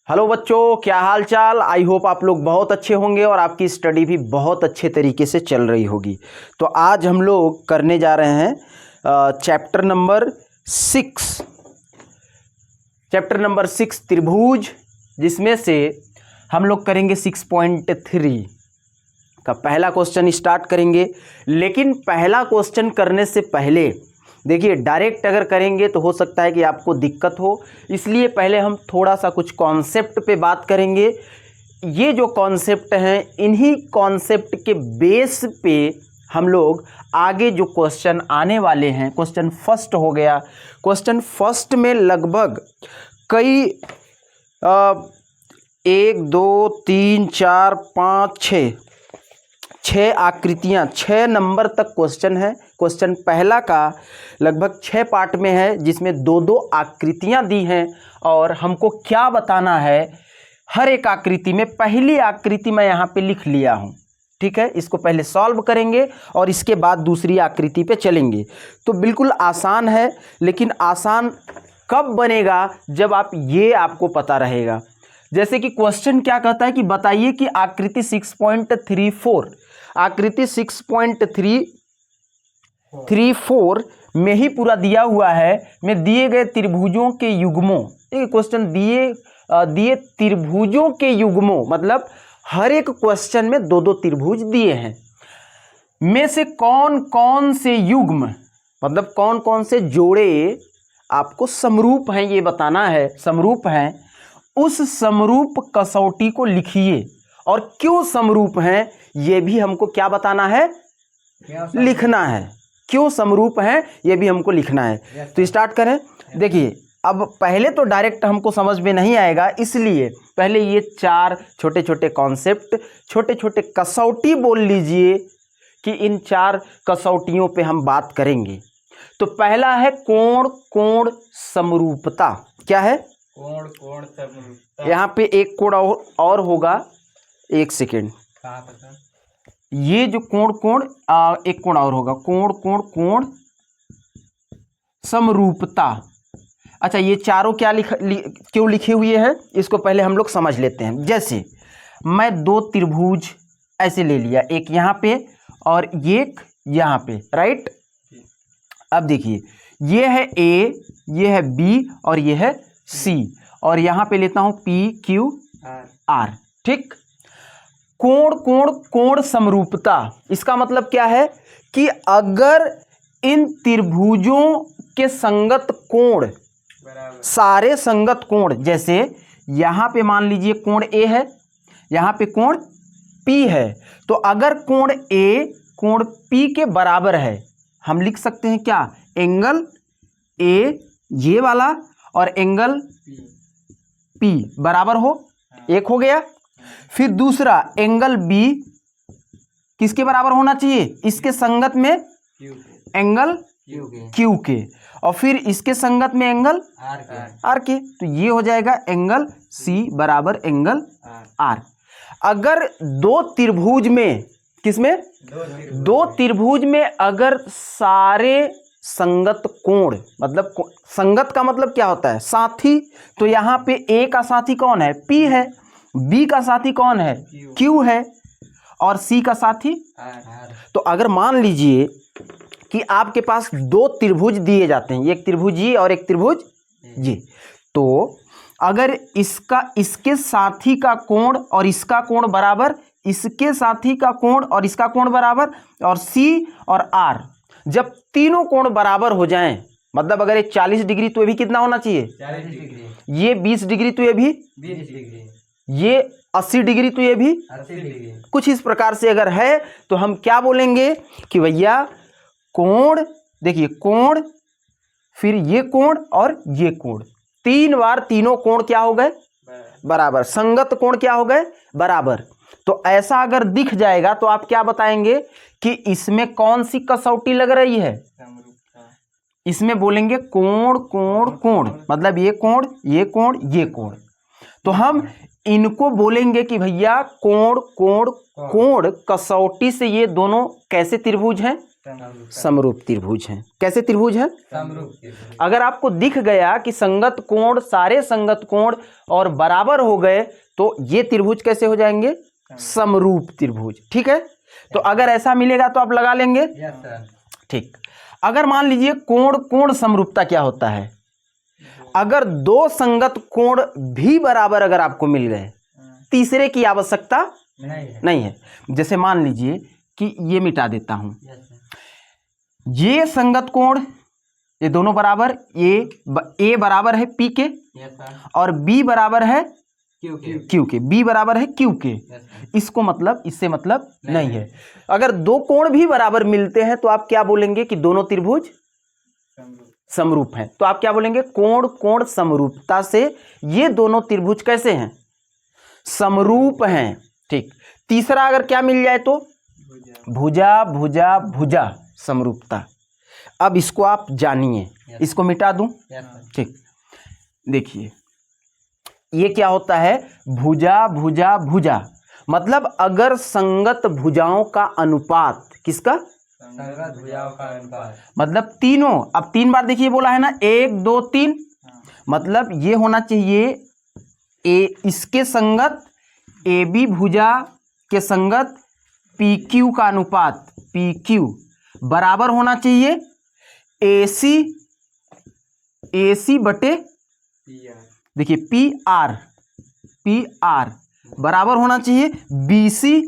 Hello बच्चों, क्या हाल चाल। आई होप आप लोग बहुत अच्छे होंगे और आपकी स्टडी भी बहुत अच्छे तरीके से चल रही होगी। तो आज हम लोग करने जा रहे हैं चैप्टर नंबर 6 त्रिभुज, जिसमें से हम लोग करेंगे 6.3 का पहला क्वेश्चन स्टार्ट करेंगे। लेकिन पहला क्वेश्चन करने से पहले देखिए, डायरेक्ट अगर करेंगे तो हो सकता है कि आपको दिक्कत हो, इसलिए पहले हम थोड़ा सा कुछ कॉन्सेप्ट पे बात करेंगे। ये जो कॉन्सेप्ट हैं, इन्हीं कॉन्सेप्ट के बेस पे हम लोग आगे जो क्वेश्चन आने वाले हैं, क्वेश्चन फर्स्ट हो गया। क्वेश्चन फर्स्ट में लगभग कई 1 2 3 4 5 6 आकृतियाँ, 6 नंबर तक क्वेश्चन है। क्वेश्चन पहला का लगभग 6 पार्ट में है, जिसमें 2-2 आकृतियाँ दी हैं और हमको क्या बताना है हर एक आकृति में। पहली आकृति मैं यहाँ पे लिख लिया हूँ, ठीक है। इसको पहले सॉल्व करेंगे और इसके बाद दूसरी आकृति पे चलेंगे। तो बिल्कुल आसान है, लेकिन आसान कब बनेगा जब आपको पता रहेगा। जैसे कि क्वेश्चन क्या कहता है कि बताइए कि आकृति 6.34 में ही पूरा दिया हुआ है, में दिए गए त्रिभुजों के युग्मों। देखिए, क्वेश्चन दिए त्रिभुजों के युग्मों, मतलब हर एक क्वेश्चन में 2-2 त्रिभुज दिए हैं, में से कौन कौन से युग्म, मतलब कौन कौन से जोड़े आपको समरूप हैं, ये बताना है। समरूप हैं, उस समरूप कसौटी को लिखिए। और क्यों समरूप हैं ये भी हमको क्या बताना है, लिखना है। क्यों समरूप हैं ये भी हमको लिखना है। तो स्टार्ट करें। देखिए, अब पहले तो डायरेक्ट हमको समझ में नहीं आएगा, इसलिए पहले ये 4 छोटे छोटे कॉन्सेप्ट, छोटे छोटे कसौटी बोल लीजिए कि इन 4 कसौटियों पे हम बात करेंगे। तो पहला है कोण समरूपता। क्या है? कोण समरूपता। यहाँ पे एक कोण और होगा, एक सेकेंड। ये जो कोण एक कोण और होगा, कोण समरूपता। अच्छा, ये चारों क्या क्यों लिखे हुए हैं, इसको पहले हम लोग समझ लेते हैं। जैसे मैं 2 त्रिभुज ऐसे ले लिया, एक यहाँ पे और एक यहाँ पे, राइट। अब देखिए, ये है A, ये है B और ये है C, और यहाँ पे लेता हूँ PQR, ठीक। कोण समरूपता, इसका मतलब क्या है कि अगर इन त्रिभुजों के संगत कोण, सारे संगत कोण, जैसे यहाँ पे मान लीजिए कोण A है, यहाँ पे कोण P है, तो अगर कोण A कोण P के बराबर है, हम लिख सकते हैं क्या, एंगल A ये वाला और एंगल P बराबर हो, एक हो गया। फिर दूसरा एंगल B किसके बराबर होना चाहिए, इसके संगत में एंगल Q के, और फिर इसके संगत में एंगल R के। तो ये हो जाएगा एंगल C बराबर एंगल R। अगर 2 त्रिभुज में, किसमें, 2 त्रिभुज में अगर सारे संगत कोण, मतलब संगत का मतलब क्या होता है, साथी। तो यहाँ पे A का साथी कौन है, P है, B का साथी कौन है, Q है, और C का साथी R। तो अगर मान लीजिए कि आपके पास 2 त्रिभुज दिए जाते हैं, एक त्रिभुज ये और एक त्रिभुज ये, तो अगर इसके साथी का कोण और इसका कोण बराबर, इसके साथी का कोण और इसका कोण बराबर, और C और R, जब तीनों कोण बराबर हो जाएं, मतलब अगर ये 40 डिग्री तो ये भी कितना होना चाहिए, 40 डिग्री, ये 20 डिग्री तो ये भी 20 डिग्री, ये 80 डिग्री तो ये भी 80 डिग्री, कुछ इस प्रकार से अगर है, तो हम क्या बोलेंगे कि भैया कोण, देखिए कोण, फिर ये कोण और ये कोण, 3 बार तीनों कोण क्या हो गए, बराबर। संगत कोण क्या हो गए, बराबर। तो ऐसा अगर दिख जाएगा तो आप क्या बताएंगे कि इसमें कौन सी कसौटी लग रही है, इसमें बोलेंगे कोण, मतलब ये कोण, ये कोण, ये कोण। तो हम इनको बोलेंगे कि भैया कोण कसौटी से ये दोनों कैसे त्रिभुज हैं, समरूप त्रिभुज हैं। कैसे त्रिभुज हैं? समरूप। अगर आपको दिख गया कि संगत कोण, सारे संगत कोण और बराबर हो गए तो ये त्रिभुज कैसे हो जाएंगे? समरूप त्रिभुज। ठीक है, तो अगर ऐसा मिलेगा तो आप लगा लेंगे। ठीक। अगर मान लीजिए कोण कोण समरूपता क्या होता है? अगर दो संगत कोण भी बराबर अगर आपको मिल गए, तीसरे की आवश्यकता नहीं है। जैसे मान लीजिए कि ये मिटा देता हूं, ये संगत कोण, ये दोनों बराबर, ए बराबर है पी के और बी बराबर है क्यू के, बी बराबर है क्यू के। इसको मतलब, इससे मतलब नहीं है। अगर दो कोण भी बराबर मिलते हैं तो आप क्या बोलेंगे कि दोनों त्रिभुज समरूप हैं। तो आप क्या बोलेंगे? कोण कोण समरूपता से ये दोनों त्रिभुज कैसे हैं? समरूप हैं। ठीक। तीसरा अगर क्या मिल जाए तो भुजा भुजा भुजा समरूपता। अब इसको आप जानिए, इसको मिटा दूं। ठीक, देखिए ये क्या होता है? भुजा भुजा भुजा, मतलब अगर संगत भुजाओं का अनुपात, किसका? संगत भुजाओं का अनुपात, मतलब तीनों। अब 3 बार देखिए बोला है ना, 1 2 3, मतलब ये होना चाहिए इसके संगत ए बी भुजा के संगत पी क्यू का अनुपात, पी क्यू बराबर होना चाहिए ए सी बटे, देखिए पी आर बराबर होना चाहिए बी सी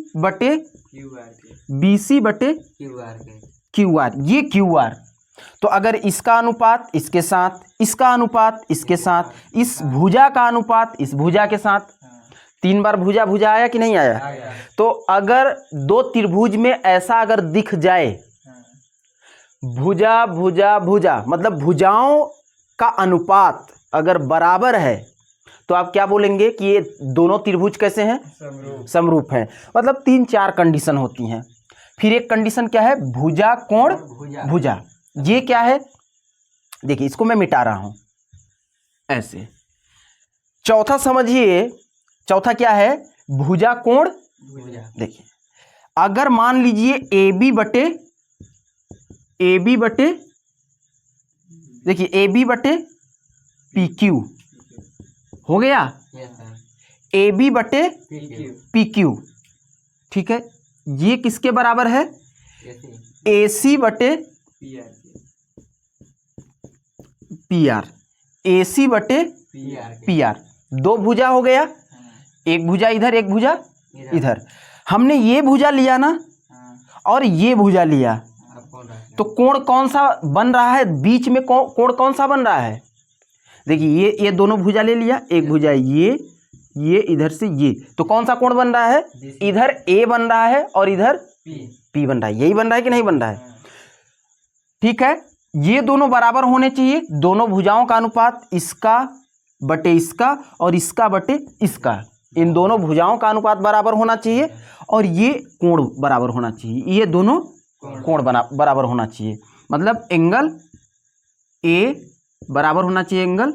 बटे क्यू आर, ये क्यू आर। तो अगर इसका अनुपात इसके साथ, इसका अनुपात इसके साथ, इस भुजा का अनुपात इस भुजा के साथ, 3 बार भुजा भुजा आया कि नहीं आया? तो अगर दो त्रिभुज में ऐसा अगर दिख जाए, भुजा भुजा भुजा, मतलब भुजाओं का अनुपात अगर बराबर है, तो आप क्या बोलेंगे कि ये दोनों त्रिभुज कैसे हैं? समरूप हैं। मतलब 3-4 कंडीशन होती हैं। फिर एक कंडीशन क्या है? भुजा कोण भुजा। ये क्या है? देखिए इसको मैं मिटा रहा हूं ऐसे। चौथा समझिए, चौथा क्या है? भुजा कोण देखिए अगर मान लीजिए ए बी बटे देखिए ए बी बटे पी क्यू हो गया, ए बी बटे पी क्यू। ठीक है, ये किसके बराबर है? ए सी बटे पी आर, ए सी बटे पी आर। 2 भुजा हो गया, एक भुजा इधर एक भुजा इधर। हमने ये भुजा लिया ना और ये भुजा लिया, तो कोण कौन सा बन रहा है? बीच में कोण कौन सा बन रहा है? देखिए ये दोनों भुजा ले लिया, एक भुजा ये इधर से ये, तो कौन सा कोण बन रहा है? इधर ए बन रहा है और इधर पी बन रहा है। यही बन रहा है कि नहीं बन रहा है? ठीक है, ये दोनों बराबर होने चाहिए। दोनों भुजाओं का अनुपात इसका बटे इसका और इसका बटे इसका, इन दोनों भुजाओं का अनुपात बराबर होना चाहिए और ये कोण बराबर होना चाहिए। ये दोनों कोण बराबर होना चाहिए, मतलब एंगल ए बराबर होना चाहिए एंगल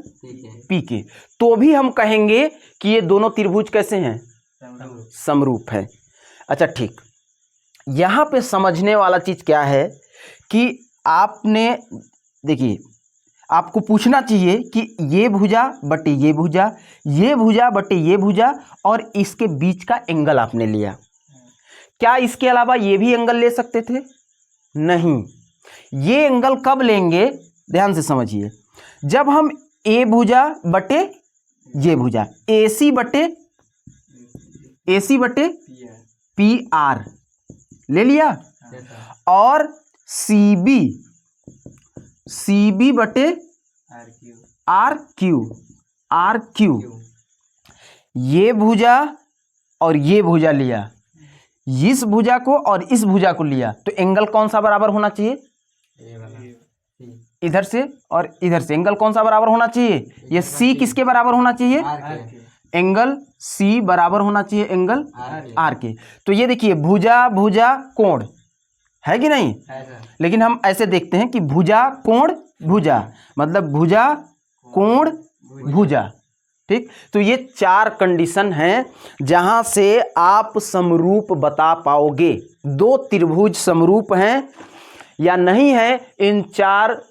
पी के। तो भी हम कहेंगे कि ये दोनों त्रिभुज कैसे हैं? समरूप है। अच्छा ठीक, यहाँ पे समझने वाला चीज क्या है कि आपने देखिए आपको पूछना चाहिए कि ये भुजा बटे ये भुजा, ये भुजा बटे ये भुजा और इसके बीच का एंगल आपने लिया। क्या इसके अलावा ये भी एंगल ले सकते थे? नहीं। ये एंगल कब लेंगे? ध्यान से समझिए, जब हम ए भुजा बटे ये भुजा, ए सी बटे पी आर ले लिया और सी बी बटे आर क्यू, ये भुजा और ये भुजा लिया, इस भुजा को और इस भुजा को लिया, तो एंगल कौन सा बराबर होना चाहिए? इधर से और इधर से एंगल कौन सा बराबर होना चाहिए? ये सी किसके बराबर होना चाहिए? एंगल सी बराबर होना चाहिए एंगल आर के। तो ये देखिए भुजा भुजा कोण है कि नहीं? लेकिन हम ऐसे देखते हैं कि भुजा कोण भुजा, मतलब भुजा कोण भुजा। ठीक, तो ये 4 कंडीशन हैं जहां से आप समरूप बता पाओगे। 2 त्रिभुज समरूप हैं, या नहीं है, इन 4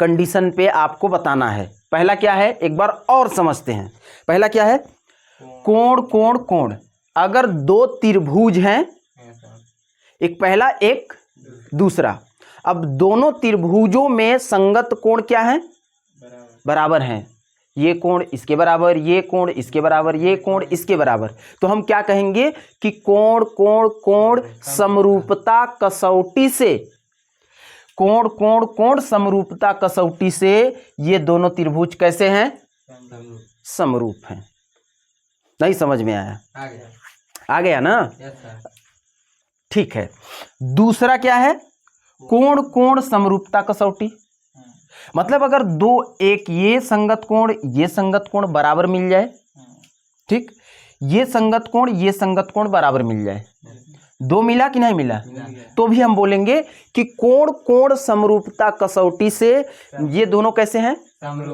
कंडीशन पे आपको बताना है। पहला क्या है, एक बार और समझते हैं। पहला क्या है, कोण कोण कोण। अगर 2 त्रिभुज हैं, एक पहला एक दूसरा, अब दोनों त्रिभुजों में संगत कोण क्या है, बराबर हैं। ये कोण इसके बराबर, ये कोण इसके बराबर, ये कोण इसके बराबर। तो हम क्या कहेंगे कि कोण कोण कोण समरूपता कसौटी से, कोण कोण कोण समरूपता कसौटी से ये दोनों त्रिभुज कैसे हैं, समरूप हैं। नहीं समझ में आया, आ गया ना? ठीक है। दूसरा क्या है, कोण कोण समरूपता कसौटी। मतलब अगर एक ये संगत कोण बराबर मिल जाए, ठीक, ये संगत कोण बराबर मिल जाए, 2 मिला कि नहीं मिला, तो भी हम बोलेंगे कि कोण कोण समरूपता कसौटी से ये दोनों कैसे हैं,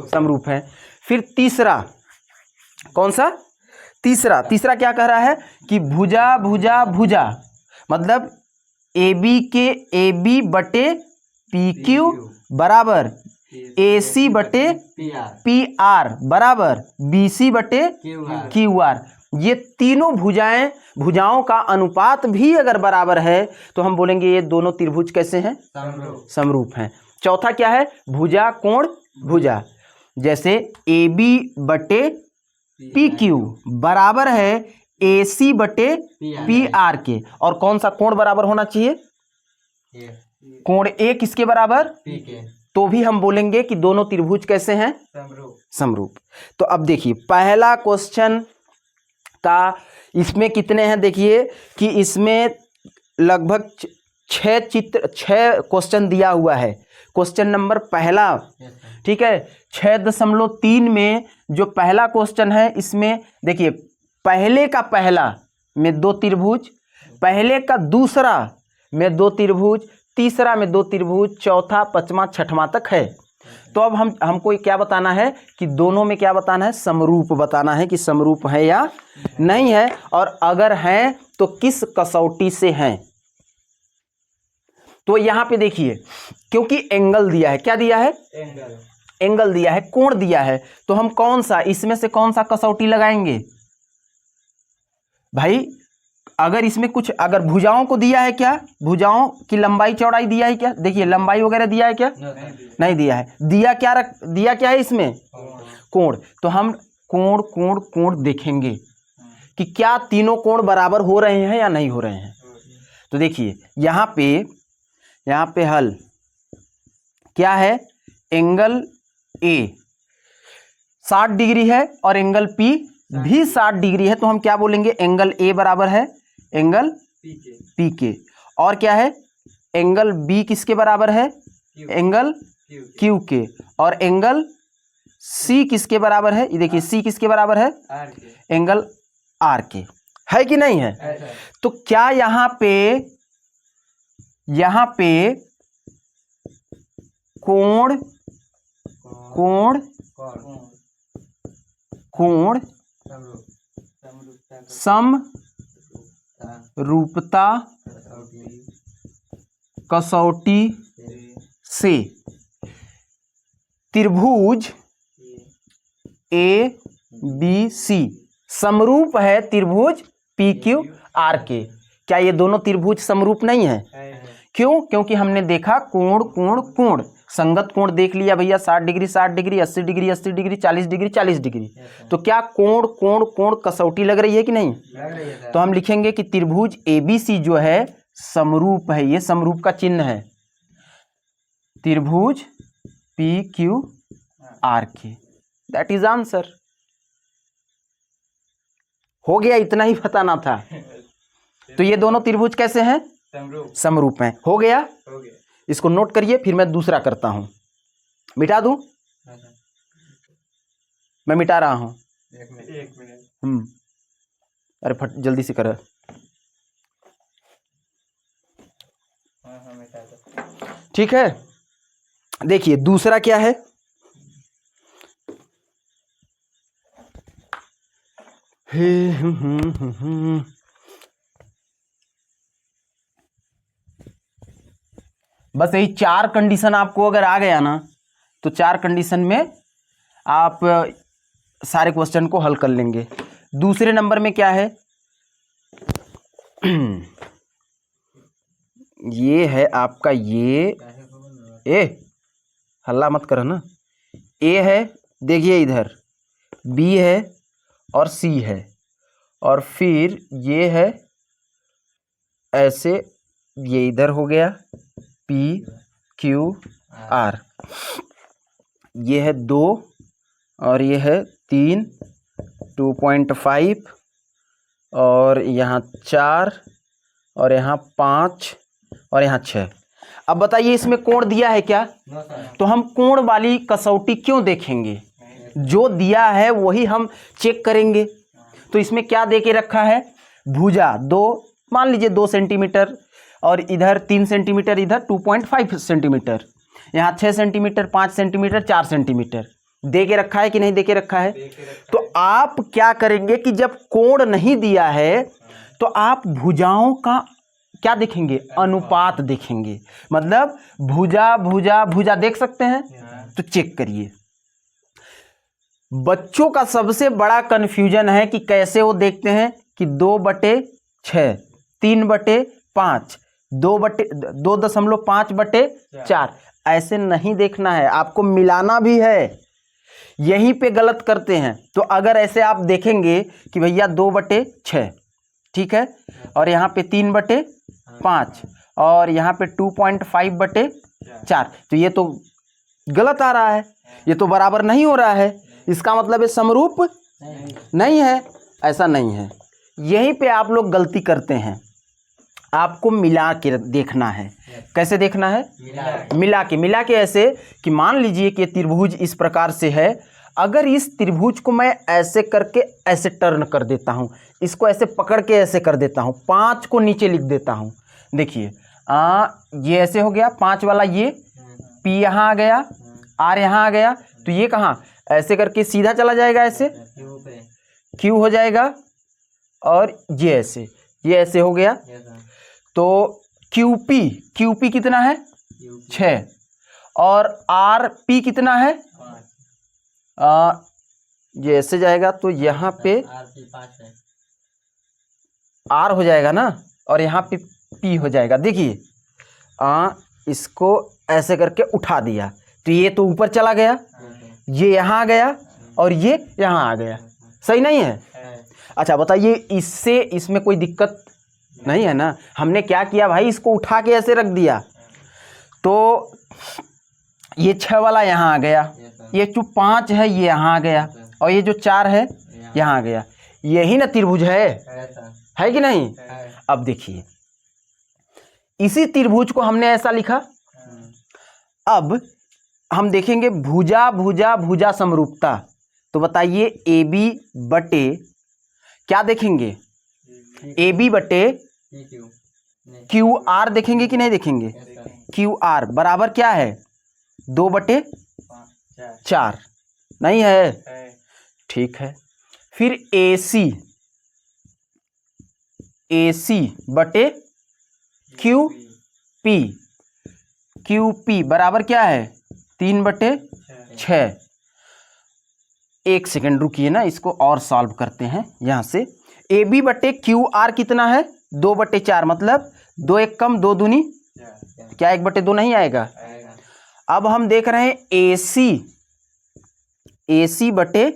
समरूप हैं। फिर तीसरा, कौन सा, तीसरा क्या कह रहा है कि भुजा भुजा भुजा, मतलब AB बटे PQ बराबर AC बटे PR बराबर BC बटे QR। ये तीनों भुजाओं का अनुपात भी अगर बराबर है तो हम बोलेंगे ये दोनों त्रिभुज कैसे हैं, समरूप हैं। चौथा क्या है, भुजा कोण भुजा, जैसे AB बटे PQ बराबर है AC बटे PR के। और कौन सा कोण बराबर होना चाहिए, कोण A किसके बराबर, तो भी हम बोलेंगे कि दोनों त्रिभुज कैसे हैं, समरूप। तो अब देखिए पहला क्वेश्चन का, इसमें कितने हैं, देखिए कि इसमें लगभग 6 क्वेश्चन दिया हुआ है। क्वेश्चन नंबर पहला, ठीक है, 6.3 में जो पहला क्वेश्चन है, इसमें देखिए पहले का पहला में 2 त्रिभुज, पहले का दूसरा में 2 त्रिभुज, तीसरा में 2 त्रिभुज, चौथा, पांचवा, छठवां तक है। तो अब हमको क्या बताना है कि दोनों में क्या बताना है, समरूप बताना है कि समरूप है या नहीं है, और अगर हैं तो किस कसौटी से हैं। तो यहां पे देखिए, क्योंकि एंगल दिया है, क्या दिया है, एंगल दिया है, कोण दिया है, तो हम कौन सा, इसमें से कौन सा कसौटी लगाएंगे भाई। अगर इसमें कुछ, अगर भुजाओं को दिया है, क्या भुजाओं की लंबाई चौड़ाई दिया है क्या, देखिए लंबाई वगैरह दिया है क्या, नहीं दिया है। दिया क्या है इसमें, कोण। तो हम कोण कोण कोण देखेंगे कि क्या तीनों कोण बराबर हो रहे हैं या नहीं हो रहे हैं। तो देखिए यहाँ पे हल क्या है, एंगल A 60 डिग्री है और एंगल P भी 60 डिग्री है, तो हम क्या बोलेंगे, एंगल A बराबर है एंगल P के। और क्या है, एंगल B किसके बराबर है, एंगल Q के। और एंगल C किसके बराबर है, ये देखिए C किसके बराबर है, एंगल R के, है कि नहीं है। तो क्या यहाँ पे कोण कोण कोण समरूपता कसौटी से त्रिभुज ABC समरूप है त्रिभुज PQR के। क्या ये दोनों त्रिभुज समरूप नहीं है, क्यों, क्योंकि हमने देखा कोण कोण कोण, संगत कोण देख लिया भैया, 60 degree 60 degree, 80 degree 80 degree, 40 degree 40 degree. तो क्या कोण कोण कोण कसौटी लग रही है कि नहीं, तो हम लिखेंगे कि त्रिभुज ABC जो है समरूप है, ये समरूप का चिन्ह है, त्रिभुज PQR के। That is answer. हो गया, इतना ही बताना था। तो ये दोनों त्रिभुज कैसे हैं, समरूप हैं। हो गया, इसको नोट करिए, फिर मैं दूसरा करता हूं। मिटा दूं, मैं मिटा रहा हूं, एक मिनट। अरे फट जल्दी से कर। ठीक है, देखिए दूसरा क्या है, बस यही 4 कंडीशन आपको अगर आ गया ना तो 4 कंडीशन में आप सारे क्वेश्चन को हल कर लेंगे। दूसरे नंबर में क्या है, ये है आपका ये हल्ला मत करो ना, ए है, देखिए इधर बी है और सी है, और फिर ये है ऐसे, ये इधर हो गया पी क्यू आर, ये है 2 और ये है 3, 2.5 और यहाँ 4 और यहाँ 5 और यहाँ 6। अब बताइए इसमें कोण दिया है क्या? तो हम कोण वाली कसौटी क्यों देखेंगे? जो दिया है वही हम चेक करेंगे। तो इसमें क्या दे के रखा है? भुजा 2, मान लीजिए 2 सेंटीमीटर, और इधर 3 सेंटीमीटर, इधर 2.5 सेंटीमीटर, यहाँ 6 सेंटीमीटर, 5 सेंटीमीटर, 4 सेंटीमीटर दे के रखा है कि नहीं दे के रखा है? तो आप क्या करेंगे कि जब कोण नहीं दिया है तो आप भुजाओं का क्या देखेंगे? अनुपात देखेंगे। मतलब भुजा भुजा भुजा देख सकते हैं, तो चेक करिए। बच्चों का सबसे बड़ा कंफ्यूजन है कि कैसे वो देखते हैं कि 2/6, 3/5, 2.5/4, ऐसे नहीं देखना है, आपको मिलाना भी है। यहीं पे गलत करते हैं। तो अगर ऐसे आप देखेंगे कि भैया 2/6, ठीक है, और यहाँ पे 3/5 और यहाँ पे 2.5/4, तो ये तो गलत आ रहा है, ये तो बराबर नहीं हो रहा है, इसका मतलब ये समरूप नहीं है। ऐसा नहीं है, यहीं पे आप लोग गलती करते हैं। आपको मिला के देखना है। कैसे देखना है? मिला के ऐसे कि मान लीजिए कि त्रिभुज इस प्रकार से है, अगर इस त्रिभुज को मैं ऐसे करके ऐसे टर्न कर देता हूँ, इसको ऐसे पकड़ के ऐसे कर देता हूँ, 5 को नीचे लिख देता हूँ, देखिए ये ऐसे हो गया 5 वाला, ये पी यहाँ आ गया, आर यहाँ आ गया, तो ये कहाँ ऐसे करके सीधा चला जाएगा, ऐसे क्यू हो जाएगा, और ये ऐसे हो गया। तो क्यूपी कितना है? 6, और आर पी कितना है? ये ऐसे जाएगा, तो यहाँ पे आर हो जाएगा ना, और यहाँ पे पी हो जाएगा। देखिए इसको ऐसे करके उठा दिया, तो ये तो ऊपर चला गया, ये यहाँ आ गया, और ये यहाँ आ गया। सही नहीं है? अच्छा बताइए, इससे इसमें कोई दिक्कत नहीं है ना? हमने क्या किया भाई, इसको उठा के ऐसे रख दिया, तो ये 6 वाला यहाँ आ गया, ये जो 5 है ये यहाँ आ गया, और ये जो 4 है यहाँ आ गया। यही ना त्रिभुज है कि नहीं? अब देखिए, इसी त्रिभुज को हमने ऐसा लिखा। अब हम देखेंगे भुजा भुजा भुजा समरूपता। तो बताइए AB बटे क्या देखेंगे? AB बटे QR देखेंगे कि नहीं देखेंगे? QR बराबर क्या है? 2/4 नहीं है? ठीक है। फिर AC बटे QP बराबर क्या है? 3/6। एक सेकेंड रुकिए ना, इसको और सॉल्व करते हैं। यहाँ से AB बटे QR कितना है? 2/4, मतलब 2 एक कम 2 दूनी क्या 1/2 नहीं आएगा? अब हम देख रहे हैं AC बटे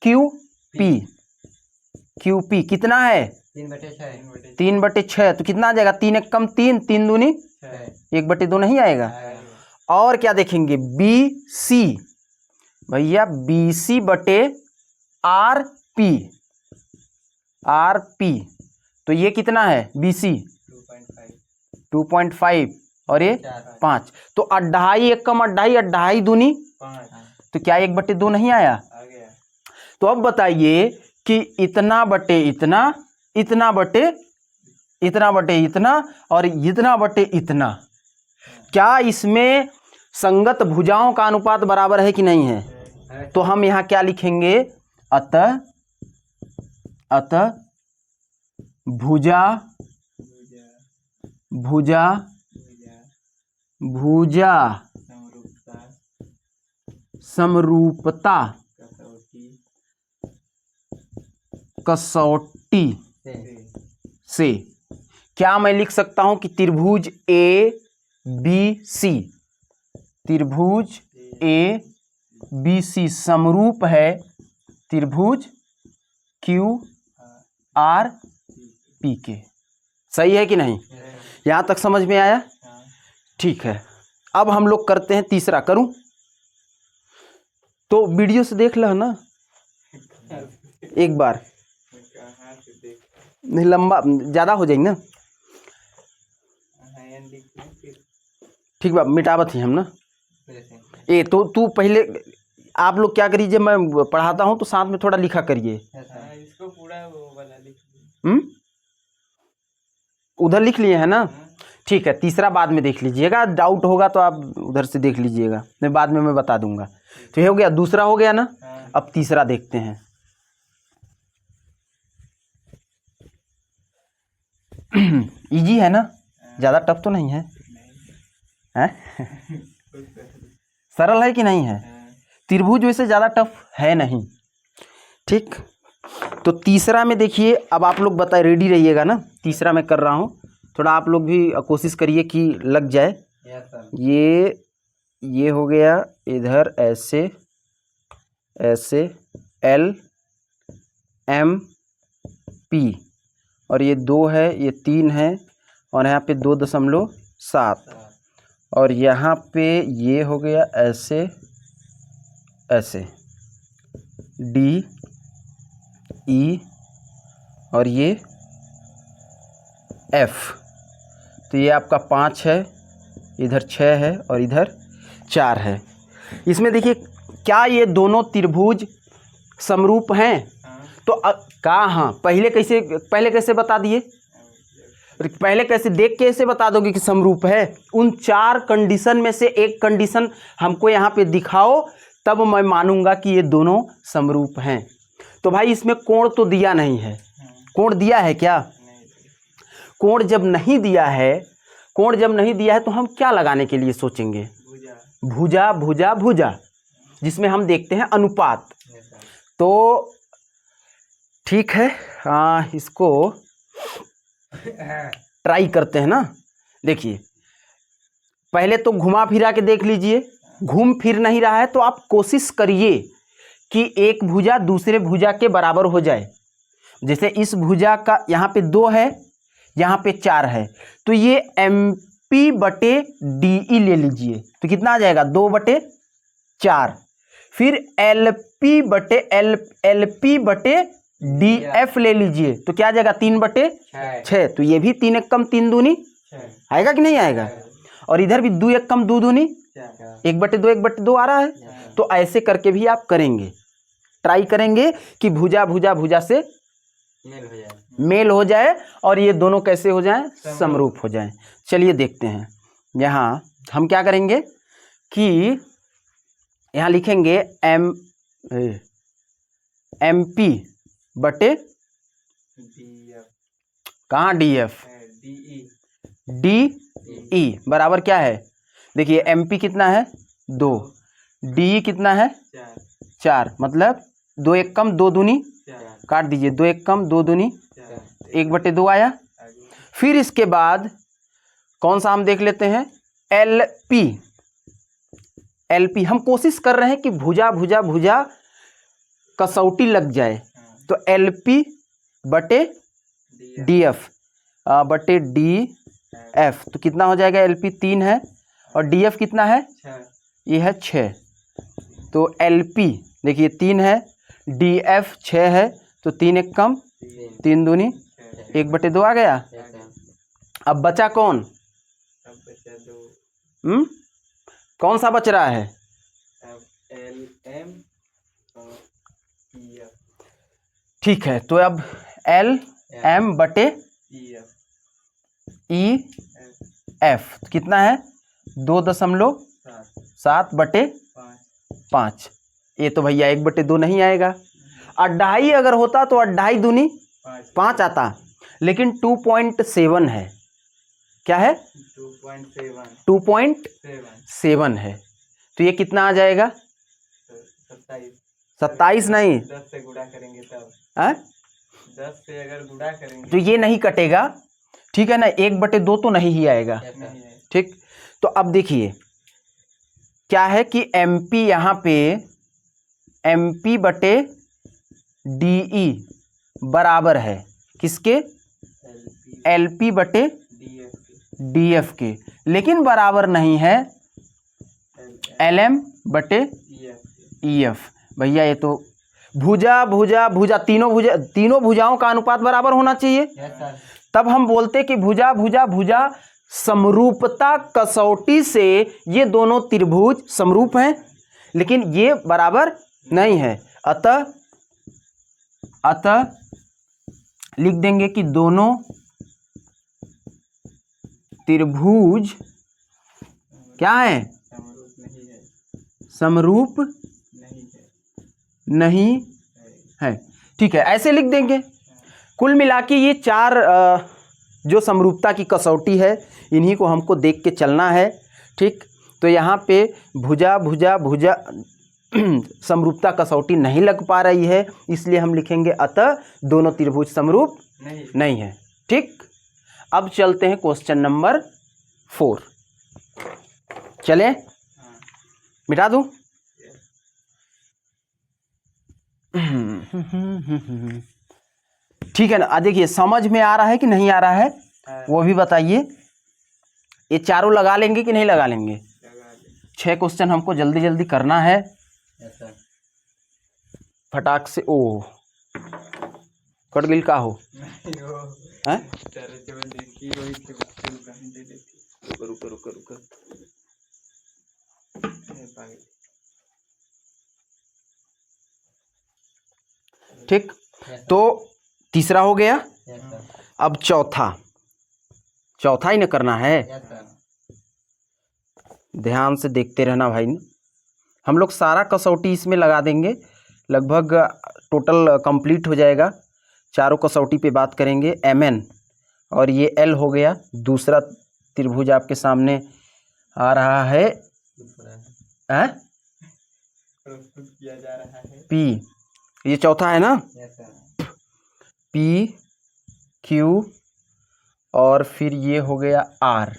QP कितना है? 3/6, तो कितना आ जाएगा? 3 एक कम 3, 3 दूनी 1/2 नहीं आएगा? और क्या देखेंगे? BC, भैया BC बटे RP, तो ये कितना है? BC 2.5 और ये 5, तो 2.5 एक कम 2.5, 2.5 दूनी 5, तो क्या 1/2 नहीं आया? तो अब बताइए कि इतना बटे इतना, इतना बटे इतना बटे इतना, और इतना बटे इतना, क्या इसमें संगत भुजाओं का अनुपात बराबर है कि नहीं है? तो हम यहाँ क्या लिखेंगे? अतः भुजा भुजा समरूपता कसौटी से क्या मैं लिख सकता हूं कि त्रिभुज ए बी सी, त्रिभुज ए बी सी समरूप है त्रिभुज क्यू आर पी के। सही है कि नहीं? यहां तक समझ में आया? ठीक है, अब हम लोग करते हैं तीसरा। करूं तो वीडियो से देख लो ना एक बार, नहीं लंबा ज़्यादा हो जाएगी ना। ठीक बा, मिटावत ही हम ना। ए तो तू पहले, आप लोग क्या करिए, मैं पढ़ाता हूँ तो साथ में थोड़ा लिखा करिए। इसको पूरा वो वाला लिख, उधर लिख लिए है ना? ठीक है, तीसरा बाद में देख लीजिएगा, डाउट होगा तो आप उधर से देख लीजिएगा, मैं बाद में मैं बता दूंगा। तो ये हो गया, दूसरा हो गया ना। अब तीसरा देखते हैं। इजी है ना, ज़्यादा टफ तो नहीं है, हैं? सरल है कि नहीं है? त्रिभुज वैसे ज़्यादा टफ है नहीं। ठीक, तो तीसरा में देखिए, अब आप लोग बताए, रेडी रहिएगा ना। तीसरा मैं कर रहा हूँ, थोड़ा आप लोग भी कोशिश करिए कि लग जाए। ये हो गया इधर ऐसे ऐसे एल एम पी, और ये 2 है, ये 3 है, और यहाँ पे 2.7, और यहाँ पे ये हो गया ऐसे ऐसे डी ई, और ये एफ। तो ये आपका 5 है, इधर 6 है, और इधर 4 है। इसमें देखिए, क्या ये दोनों त्रिभुज समरूप हैं? तो हाँ, पहले कैसे बता दिए? पहले कैसे देख के ऐसे बता दोगे कि समरूप है? उन 4 कंडीशन में से एक कंडीशन हमको यहाँ पे दिखाओ, तब मैं मानूंगा कि ये दोनों समरूप हैं। तो भाई इसमें कोण तो दिया नहीं है। कोण दिया है क्या? कोण जब नहीं दिया है, तो हम क्या लगाने के लिए सोचेंगे? भुजा भुजा भुजा, जिसमें हम देखते हैं अनुपात। तो ठीक है, इसको ट्राई करते हैं ना। देखिए, पहले तो घुमा फिरा के देख लीजिए। घूम फिर नहीं रहा है तो आप कोशिश करिए कि एक भुजा दूसरे भुजा के बराबर हो जाए। जैसे इस भुजा का यहाँ पे 2 है, यहाँ पे 4 है, तो ये MP/DE ले लीजिए, तो कितना आ जाएगा? 2/4। फिर LP/DF ले लीजिए, तो क्या आ जाएगा? 3/6। तो ये भी 3 एकम 3 दूनी आएगा कि नहीं आएगा? और इधर भी 2 एकम 2 दूनी 1/2 1/2 आ रहा है। तो ऐसे करके भी आप करेंगे, ट्राई करेंगे कि भुजा भुजा भुजा से मेल हो जाए और ये दोनों कैसे हो जाएं? समरूप हो जाएं। चलिए देखते हैं। यहाँ हम क्या करेंगे कि यहाँ लिखेंगे MP/, कहाँ DF, DE बराबर क्या है? देखिए MP कितना है? 2, DE कितना है? 4, मतलब 2 एकम 2 दूनी, काट दीजिए, 2 एकम 2 दूनी 1/2 आया। फिर इसके बाद कौन सा हम देख लेते हैं? LP हम कोशिश कर रहे हैं कि भुजा भुजा भुजा कसौटी लग जाए। तो LP/DF तो कितना हो जाएगा? LP 3 है और DF कितना है? ये है 6। तो LP देखिए 3 है, DF 6 है, तो 3 एकम 3 दूनी 1/2 आ गया। अब बचा कौन? कौन सा बच रहा है? ठीक है, तो अब LM/EF कितना है? 2.7/5। ये तो भैया 1/2 नहीं आएगा। 2.5 अगर होता तो 2.5 दूनी 5 आता, लेकिन 2.7 है, क्या है? 2.7 2.7 है। तो ये कितना आ जाएगा? 27 27 नहीं, 10 से गुणा करेंगे तब। है? 10 से अगर गुणा करेंगे तो ये नहीं कटेगा, ठीक है ना, 1/2 तो नहीं ही आएगा, नहीं है। ठीक। तो अब देखिए क्या है कि MP यहाँ पे MP/DE बराबर है किसके? LP/DF के, लेकिन बराबर नहीं है LM/EF। भैया ये तो भुजा भुजा भुजा तीनों भुजाओं का अनुपात बराबर होना चाहिए, तब हम बोलते कि भुजा भुजा भुजा समरूपता कसौटी से ये दोनों त्रिभुज समरूप हैं, लेकिन ये बराबर नहीं है। अतः लिख देंगे कि दोनों त्रिभुज क्या है? समरूप नहीं है। समरूप नहीं है, ठीक है, ऐसे लिख देंगे। कुल मिला के ये 4 जो समरूपता की कसौटी है, इन्हीं को हमको देख के चलना है, ठीक। तो यहाँ पे भुजा भुजा भुजा समरूपता कसौटी नहीं लग पा रही है, इसलिए हम लिखेंगे अतः दोनों त्रिभुज समरूप नहीं है, ठीक। अब चलते हैं क्वेश्चन नंबर 4। चले, मिटा दूं? ठीक है ना। देखिए समझ में आ रहा है कि नहीं आ रहा है, वो भी बताइए। ये चारों लगा लेंगे कि नहीं लगा लेंगे? 6 क्वेश्चन हमको जल्दी जल्दी करना है, फटाक से। ओ कट गिल का हो हैं? रुको रुको रुको, ठीक। तो तीसरा हो गया, अब चौथा ही न करना है। ध्यान से देखते रहना भाई ने, हम लोग सारा कसौटी इसमें लगा देंगे, लगभग टोटल कंप्लीट हो जाएगा। चारों कसौटी पे बात करेंगे। MN और ये L हो गया, दूसरा त्रिभुज आपके सामने आ रहा है, किया जा रहा है P, ये चौथा है ना, P Q और फिर ये हो गया R।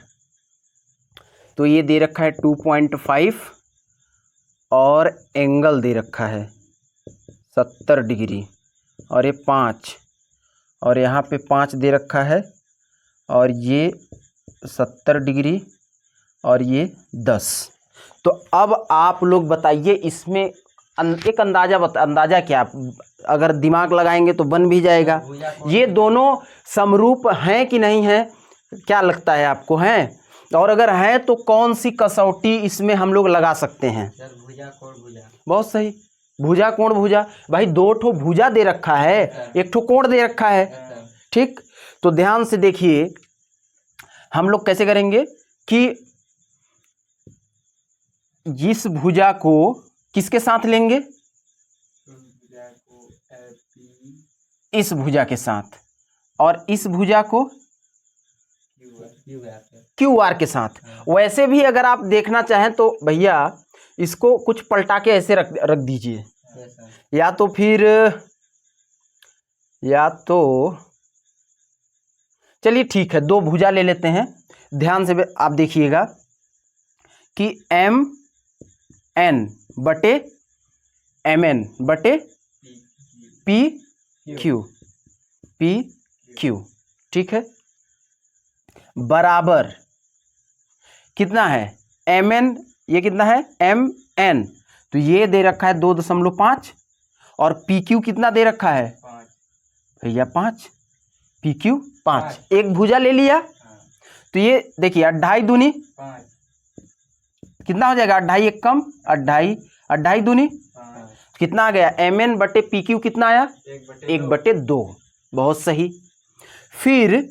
तो ये दे रखा है 2.5 और एंगल दे रखा है 70 डिग्री, और ये 5 और यहाँ पे 5 दे रखा है, और ये 70 डिग्री और ये 10। तो अब आप लोग बताइए इसमें एक अंदाजा क्या, अगर दिमाग लगाएंगे तो बन भी जाएगा। ये दोनों समरूप हैं कि नहीं हैं, क्या लगता है आपको? हैं? और अगर है तो कौन सी कसौटी इसमें हम लोग लगा सकते हैं? भुजा कोण भुजा। बहुत सही, भुजा कोण भुजा। भाई 2 ठो भुजा दे रखा है, 1 ठो कोण दे रखा है, ठीक। तो ध्यान से देखिए हम लोग कैसे करेंगे कि इस भुजा को किसके साथ लेंगे? इस भुजा के साथ, और इस भुजा को QR के साथ। वैसे भी अगर आप देखना चाहें तो भैया इसको कुछ पलटा के ऐसे रख दीजिए, या तो चलिए ठीक है, 2 भुजा ले लेते हैं। ध्यान से आप देखिएगा कि MN/MN/PQ, ठीक है, बराबर कितना है? MN ये कितना है? MN, तो ये दे रखा है 2.5, और PQ कितना दे रखा है भैया? 5। PQ 5, एक भुजा ले लिया, तो ये देखिए 2.5 दूनी कितना हो जाएगा? 2.5 एक कम, 2.5 दूनी कितना आ गया? MN/PQ कितना आया? 1/2। बहुत सही। फिर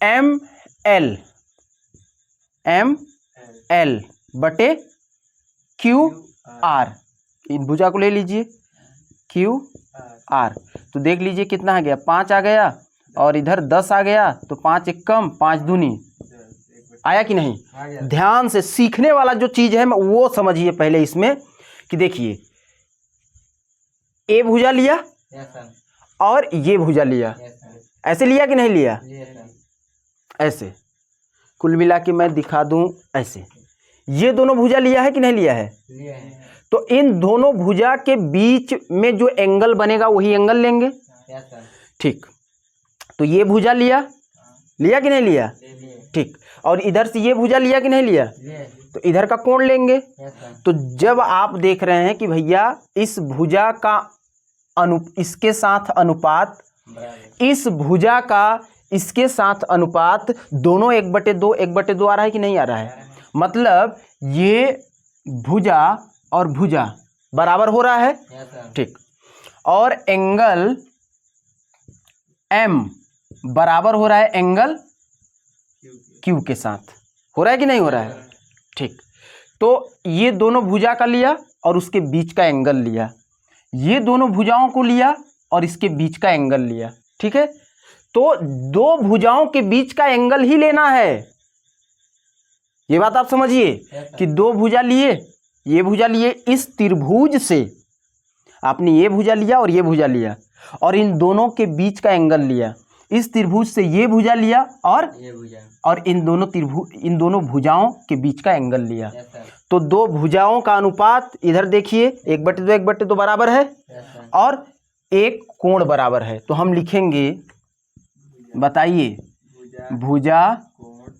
ML/QR, इन भुजा को ले लीजिए, QR, तो देख लीजिए कितना आ गया? 5 आ गया, और इधर 10 आ गया तो 5 एक कम 5 दूनी 10 आया कि नहीं। आ गया। ध्यान से सीखने वाला जो चीज है वो समझिए पहले इसमें कि देखिए ए भुजा लिया यस सर। और ये भुजा लिया, यस सर। ऐसे लिया कि नहीं लिया, लिए सर। ऐसे कुल मिला के मैं दिखा दूं ऐसे ये दोनों भुजा लिया है कि नहीं लिया है। लिए हैं। तो इन दोनों भुजा के बीच में जो एंगल बनेगा वही एंगल लेंगे। Yes sir. ठीक, तो ये भुजा लिया, लिया कि नहीं लिया, ले लिए। ठीक, और इधर से ये भुजा लिया कि नहीं लिया, लिए। तो इधर का कोण लेंगे। Yes sir. तो जब आप देख रहे हैं कि भैया इस भुजा का इसके साथ अनुपात, बराबर। इस भुजा का इसके साथ अनुपात दोनों 1/2 1/2 आ रहा है कि नहीं आ रहा है, मतलब ये भुजा और भुजा बराबर हो रहा है। Yes sir. ठीक, और एंगल M बराबर हो रहा है एंगल Q के साथ, हो रहा है कि नहीं हो रहा है। ठीक, तो ये दोनों भुजा का लिया और उसके बीच का एंगल लिया, ये दोनों भुजाओं को लिया और इसके बीच का एंगल लिया। ठीक है, तो दो भुजाओं के बीच का एंगल ही लेना है, ये बात आप समझिए कि दो भुजा लिए, ये भुजा लिए, इस त्रिभुज से आपने ये भुजा लिया और ये भुजा लिया और इन दोनों के बीच का एंगल लिया, इस त्रिभुज से ये भुजा लिया और ये भुजा। और इन दोनों भुजाओं के बीच का एंगल लिया। Yes sir. तो दो भुजाओं का अनुपात इधर देखिए 1/2 1/2 बराबर है यस सर। और एक कोण बराबर है। तो हम लिखेंगे, बताइए, भुजा। भुजा कोण।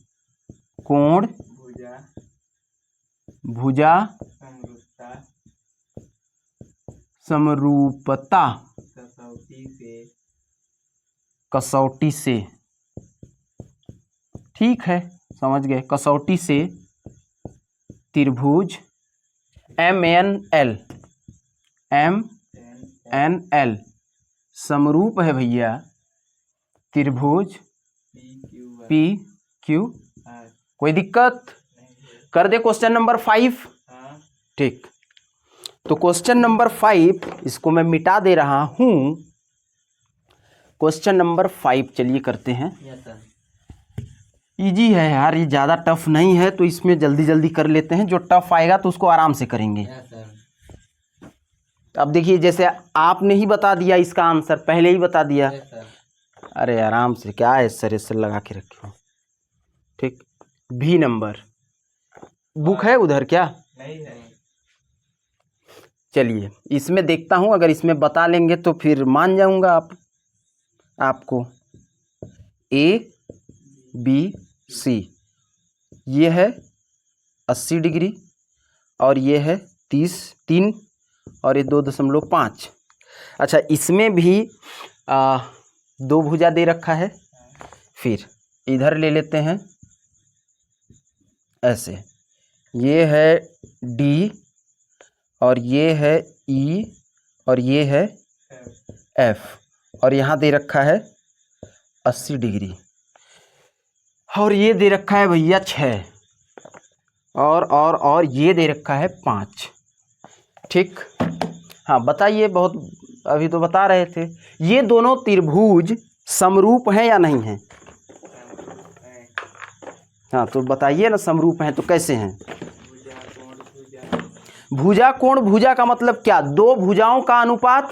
कोण भुजा। भुजा समरूपता। समरूपता कसौटी से। कसौटी से। ठीक है, समझ गए, कसौटी से त्रिभुज MNL MNL समरूप है भैया त्रिभुज PQ। कोई दिक्कत, कर दे क्वेश्चन नंबर 5। हाँ। ठीक, तो क्वेश्चन नंबर 5 इसको मैं मिटा दे रहा हूं। क्वेश्चन नंबर 5 चलिए करते हैं। Yes sir. इजी है यार, ये ज़्यादा टफ नहीं है, तो इसमें जल्दी जल्दी कर लेते हैं, जो टफ आएगा तो उसको आराम से करेंगे। Yes sir. अब देखिए, जैसे आपने ही बता दिया इसका आंसर, पहले ही बता दिया। Yes sir. अरे आराम से, क्या है सर लगा के रखे हो। ठीक, भी नंबर बुक है उधर क्या, नहीं है। चलिए इसमें देखता हूँ, अगर इसमें बता लेंगे तो फिर मान जाऊंगा आपको। ABC ये है 80 डिग्री और ये है 3 और ये 2.5। अच्छा, इसमें भी 2 भुजा दे रखा है। फिर इधर ले लेते हैं ऐसे, ये है D और ये है E और ये है F और यहाँ दे रखा है 80 डिग्री और ये दे रखा है भैया 6 और ये दे रखा है 5। ठीक, हाँ बताइए, बहुत अभी तो बता रहे थे, ये दोनों त्रिभुज समरूप हैं या नहीं हैं। हाँ तो बताइए ना, समरूप हैं तो कैसे हैं। भुजा कोण भुजा। भुजा कोण भुजा का मतलब क्या, दो भुजाओं का अनुपात,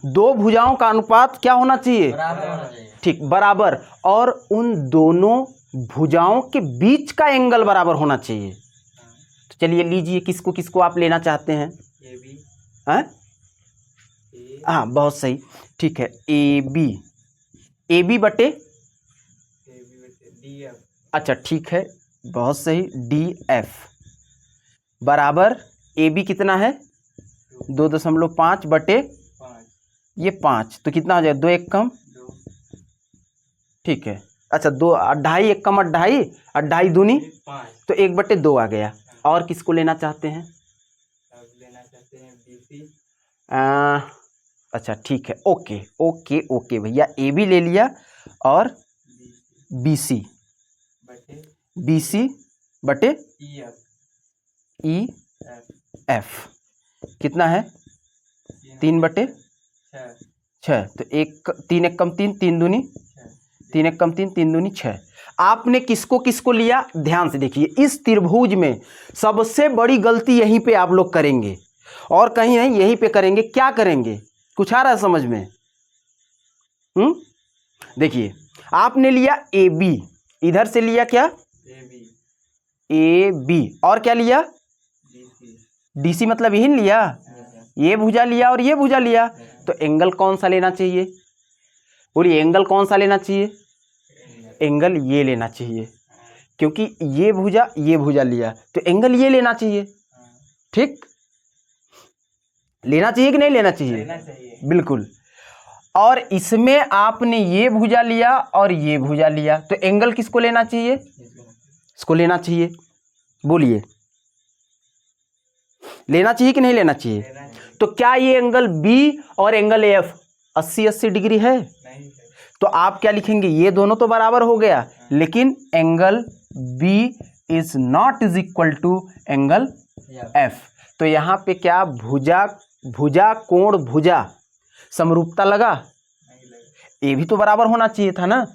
दो भुजाओं का अनुपात क्या होना चाहिए, बराबर होना चाहिए। ठीक, बराबर, और उन दोनों भुजाओं के बीच का एंगल बराबर होना चाहिए। तो चलिए लीजिए, किसको किसको आप लेना चाहते हैं। ये भी। हैं, ए। हाँ बहुत सही, ठीक है, AB बटे, DF। अच्छा ठीक है, बहुत सही, DF बराबर AB कितना है 2.5 बटे 5। ये 5, तो कितना हो जाए 2 1 कम, 2। ठीक है, अच्छा 2 2.5 1 कम 2.5 2.5 दूनी 5। तो 1/2 आ गया। और किसको लेना चाहते हैं, अब लेना चाहते हैं BC। अच्छा ठीक है, ओके ओके ओके भैया, AB ले लिया और BC बटे EF कितना है 3/6, तो 3 1 कम 3 3 दूनी 3 एक कम 3, 3 दूनी 6। आपने किसको किसको लिया, ध्यान से देखिए। इस त्रिभुज में सबसे बड़ी गलती यहीं पे आप लोग करेंगे और कहीं नहीं, यहीं पे करेंगे। क्या करेंगे, कुछ आ रहा है समझ में? देखिए, आपने लिया ए बी, इधर से लिया क्या, ए बी, और क्या लिया, डी सी, मतलब यही लिया, ये भुजा लिया और ये भुजा लिया। तो एंगल कौन सा लेना चाहिए, बोलिए एंगल कौन सा लेना चाहिए? एंगल ये लेना चाहिए, क्योंकि ये भुजा लिया तो एंगल ये लेना चाहिए। ठीक, लेना चाहिए कि नहीं लेना चाहिए? बिल्कुल। और इसमें आपने ये भुजा लिया और ये भुजा लिया, तो एंगल किसको लेना चाहिए? इसको लेना चाहिए। बोलिए, लेना चाहिए कि नहीं लेना चाहिए? तो क्या ये एंगल बी और एंगल एफ 80-80 डिग्री है? तो आप क्या लिखेंगे, ये दोनों तो बराबर हो गया, लेकिन angle B is not is equal to angle F. तो यहां पे क्या, भुजा कोण भुजा समरूपता लगा? ये भी तो बराबर होना चाहिए था ना।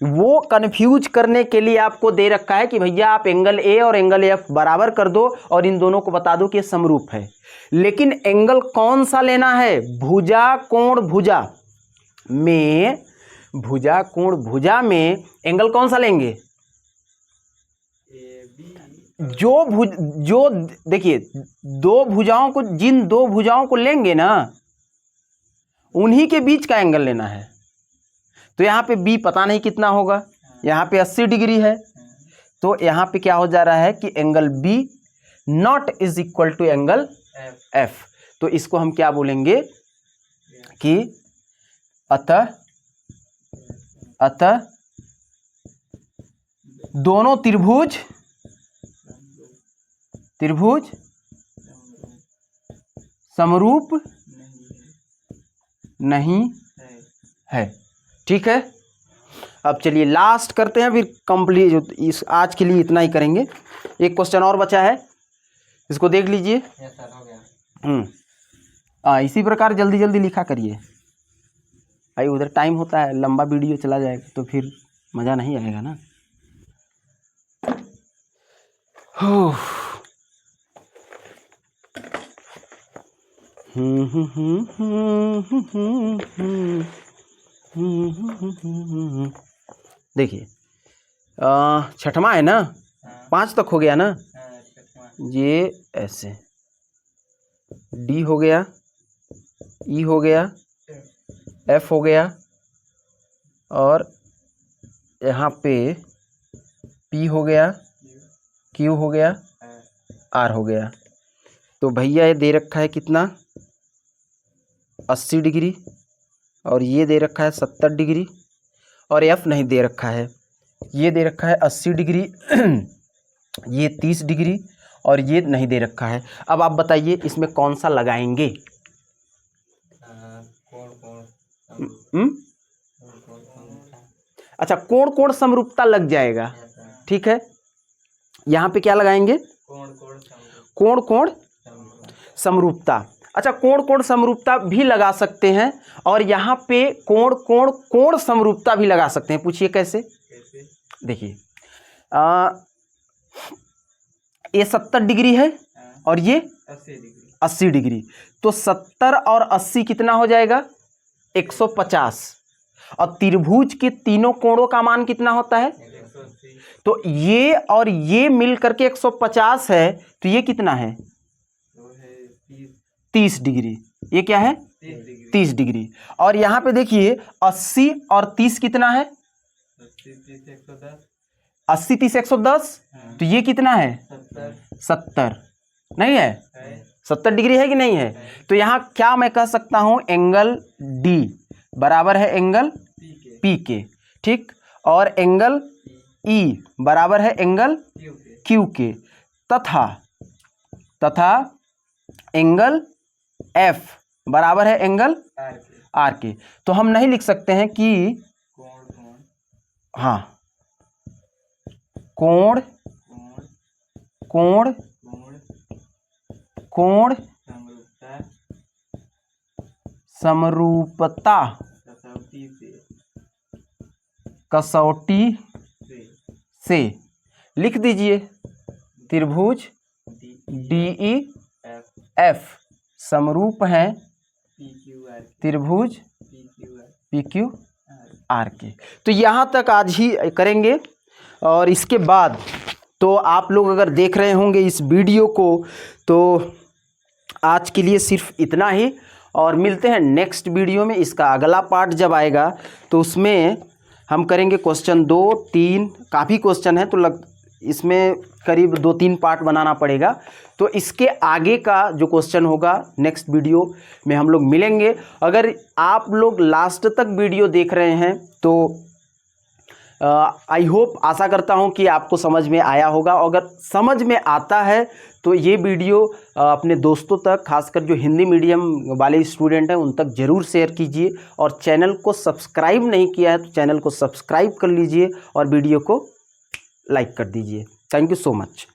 वो कंफ्यूज करने के लिए आपको दे रखा है कि भैया आप एंगल ए और एंगल एफ बराबर कर दो और इन दोनों को बता दो कि ये समरूप है। लेकिन एंगल कौन सा लेना है, भुजा कोण भुजा में, भुजा कोण भुजा में एंगल कौन सा लेंगे? जो देखिए, दो भुजाओं को, जिन दो भुजाओं को लेंगे ना, उन्हीं के बीच का एंगल लेना है। तो यहाँ पे बी पता नहीं कितना होगा, यहाँ पे 80 डिग्री है, तो यहाँ पे क्या हो जा रहा है कि angle B not is equal to angle F. तो इसको हम क्या बोलेंगे कि अतः दोनों त्रिभुज समरूप नहीं है। ठीक है, अब चलिए लास्ट करते हैं, फिर कंप्लीट। इस आज के लिए इतना ही करेंगे। एक क्वेश्चन और बचा है, इसको देख लीजिए। इसी प्रकार जल्दी जल्दी लिखा करिए भाई, उधर टाइम होता है, लंबा वीडियो चला जाएगा तो फिर मज़ा नहीं आएगा ना। देखिए, छठवां है ना, 5 तक हो गया ना, ये ऐसे डी हो गया, ई हो गया, एफ हो गया, और यहाँ पे पी हो गया, क्यू हो गया, आर हो गया। तो भैया ये दे रखा है कितना, 80 डिग्री, और ये दे रखा है 70 डिग्री, और एफ नहीं दे रखा है, ये दे रखा है 80 डिग्री ये 30 डिग्री, और ये नहीं दे रखा है। अब आप बताइए इसमें कौन सा लगाएंगे? अच्छा, कोण कोण समरूपता लग जाएगा। ठीक है, यहाँ पे क्या लगाएंगे, कोण कोण समरूपता। अच्छा, कोण कोण समरूपता भी लगा सकते हैं, और यहाँ पे कोण कोण कोण समरूपता भी लगा सकते हैं। पूछिए कैसे? देखिए, ये 70 डिग्री है और ये 80 डिग्री, तो 70 और 80 कितना हो जाएगा, 150। और त्रिभुज के तीनों कोणों का मान कितना होता है, तो ये और ये मिल करके 150 है, तो ये कितना है, 30 डिग्री। ये क्या है, 30 डिग्री। और यहाँ पे देखिए 80 और 30 कितना है, 80 30 110, तो ये कितना है, 70 नहीं है, 70 डिग्री है कि नहीं है। तो यहाँ क्या मैं कह सकता हूँ, एंगल डी बराबर है एंगल पी के, ठीक, और एंगल ई बराबर है एंगल क्यू के, तथा एंगल एफ बराबर है एंगल आर के। तो हम नहीं लिख सकते हैं कि, हाँ, कोण कोण कोण समरूपता कसौटी से से लिख दीजिए त्रिभुज डी DE एफ F समरूप हैं पी क्यू आर त्रिभुज P Q R PQ R R के। तो यहाँ तक आज ही करेंगे और इसके बाद तो आप लोग अगर देख रहे होंगे इस वीडियो को तो आज के लिए सिर्फ इतना ही और मिलते हैं नेक्स्ट वीडियो में। इसका अगला पार्ट जब आएगा तो उसमें हम करेंगे क्वेश्चन 2, 3 काफ़ी क्वेश्चन है तो इसमें करीब 2-3 पार्ट बनाना पड़ेगा। तो इसके आगे का जो क्वेश्चन होगा नेक्स्ट वीडियो में हम लोग मिलेंगे। अगर आप लोग लास्ट तक वीडियो देख रहे हैं तो आई होप आशा करता हूं कि आपको समझ में आया होगा। अगर समझ में आता है तो ये वीडियो अपने दोस्तों तक, खासकर जो हिंदी मीडियम वाले स्टूडेंट हैं उन तक ज़रूर शेयर कीजिए और चैनल को सब्सक्राइब नहीं किया है तो चैनल को सब्सक्राइब कर लीजिए और वीडियो को लाइक कर दीजिए। Thank you so much.